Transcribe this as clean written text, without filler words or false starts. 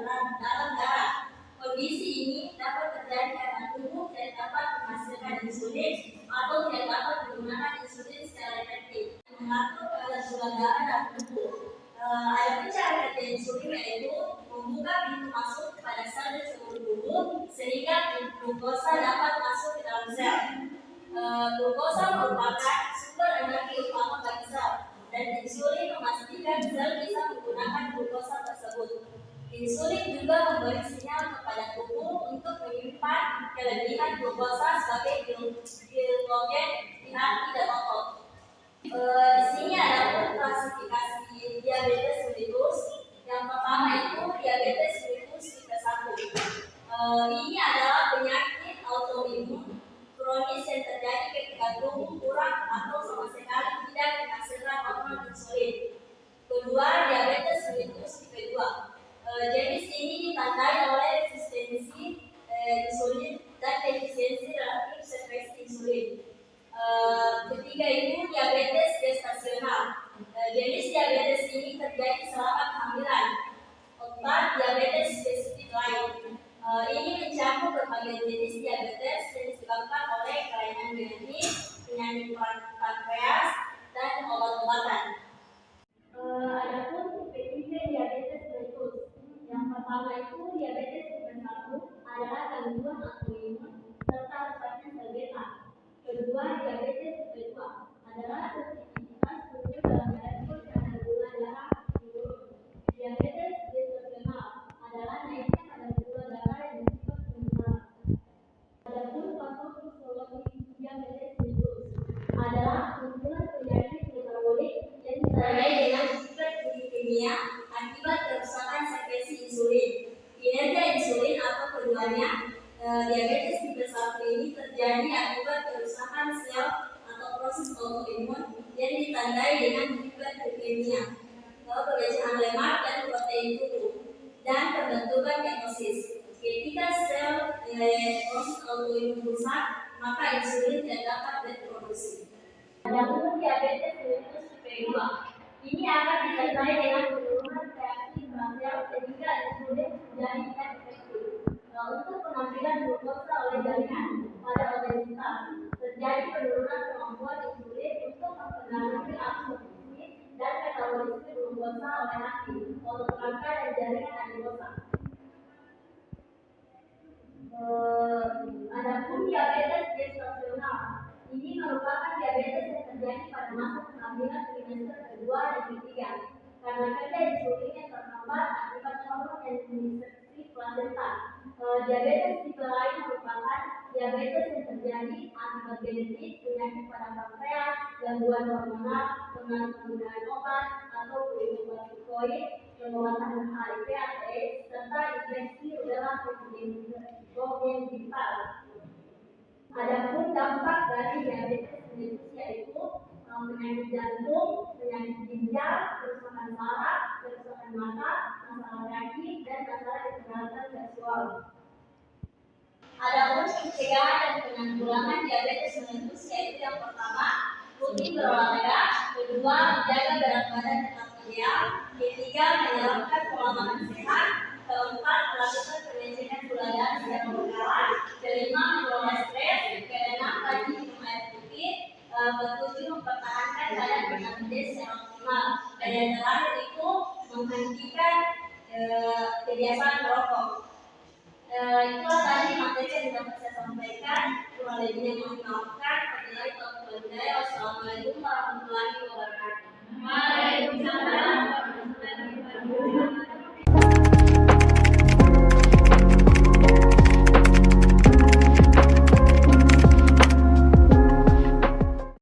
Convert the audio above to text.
dalam darah. Kondisi ini dapat terjadi karena tubuh tidak dapat menghasilkan insulin atau tidak dapat menggunakan insulin secara efektif. Mengatur kadar gula darah dalam tubuh. Adapun cara kerja insulin yaitu membuka pintu masuk kepada sel di seluruh tubuh sehingga glukosa dapat masuk ke dalam sel. Glukosa merupakan sumber energi utama bagi sel dan insulin memastikan sel bisa menggunakan glukosa tersebut. Insulin juga memberi sinyal kepada tubuh untuk menyimpan kelebihan glukosa sebagai glykogen di hati dan otot. Di sini ada klasifikasi diabetes mellitus. Yang pertama itu diabetes mellitus tipe 1. Ini adalah penyakit autoimun kronis yang terjadi ketika tubuh kurang atau sama sekali tidak menghasilkan hormon insulin. Kedua, diabetes mellitus tipe 2. Jenis ini ditandai oleh resistensi insulin dan defisiensi relatif sekresi insulin. Ketiga itu diabetes gestasional. Jenis diabetes ini terjadi selama kehamilan. Keempat, diabetes spesifik lain. Ini mencakup berbagai jenis diabetes yang disebabkan oleh kelainan genetik, penyakit pankreas, dan obat-obatan. Adapun tipe diabetes mellitus. Yang pertama itu diabetes tipe 1 adalah gangguan autoimun serta rusaknya sel beta. Kedua, diabetes tipe 2 adalah sensitivitas tubuh dalam merespon kadar gula darah menurun. Diabetes gestasional adalah naiknya kadar gula darah yang bersifat sementara. Adapun faktor fisiologi diabetes mellitus adalah kumpulan penyakit metabolik yang ditandai dengan hiperglikemia akibat kerusakan sekresi insulin. Kinerja insulin atau keduanya diabetes tipe 1 ini terjadi akibat kerusakan sel atau proses autoimun yang ditandai dengan hiperglikemia, pemecahan lemak dan protein tubuh, dan pembentukan ketosis. Ketika sel proses autoimun rusak, maka insulin tidak dapat diproduksi. Adapun diabetes mellitus tipe 2, ini akan disertai dengan penurunan reaksi intrasel sehingga insulin menjadi tidak efektif. Untuk pengambilan glukosa oleh jaringan pada obesitas, terjadi penurunan kemampuan insulin untuk mempengaruhi absorpsi dan metabolisme glukosa oleh hati, otot rangka, dan jaringan adiposa. Adapun diabetes gestasional, ini merupakan diabetes yang terjadi pada masa kehamilan trimester kedua dan ketiga karena kerja insulin yang terhambat akibat hormon yang diinsersi plasenta. Diabetes tipe lain merupakan diabetes yang terjadi akibat genetik, penyakit pada pankreas, gangguan hormonal, pengaruh penggunaan obat atau glukokortikoid, pengobatan HIV/AIDS, serta infeksi udara kongenital. Adapun dampak dari diabetes mellitus yaitu penyakit jantung, penyakit ginjal, kerusakan saraf, kerusakan mata, masalah kaki, dan masalah kesehatan seksual. Adapun pencegahan dan penanggulangan diabetes mellitus yaitu yang pertama, rutin berolahraga. Kedua, menjaga berat badan tetap ideal. Ketiga, menjalankan pola makan sehat. Keempat, melakukan pengecekan gula darah secara berkala. Kelima, mengelola stres. Keenam, rajin minum air putih. Ketujuh, mempertahankan kadar vitamin D secara optimal. Dan yang terakhir itu menghentikan kebiasaan merokok. Itulah tadi materi yang dapat saya sampaikan. Kurang lebihnya mohon dimaafkan. Wassalamualaikum warahmatullahi wabarakatuh. Waalaikumsalam warahmatullahi wabarakatuh.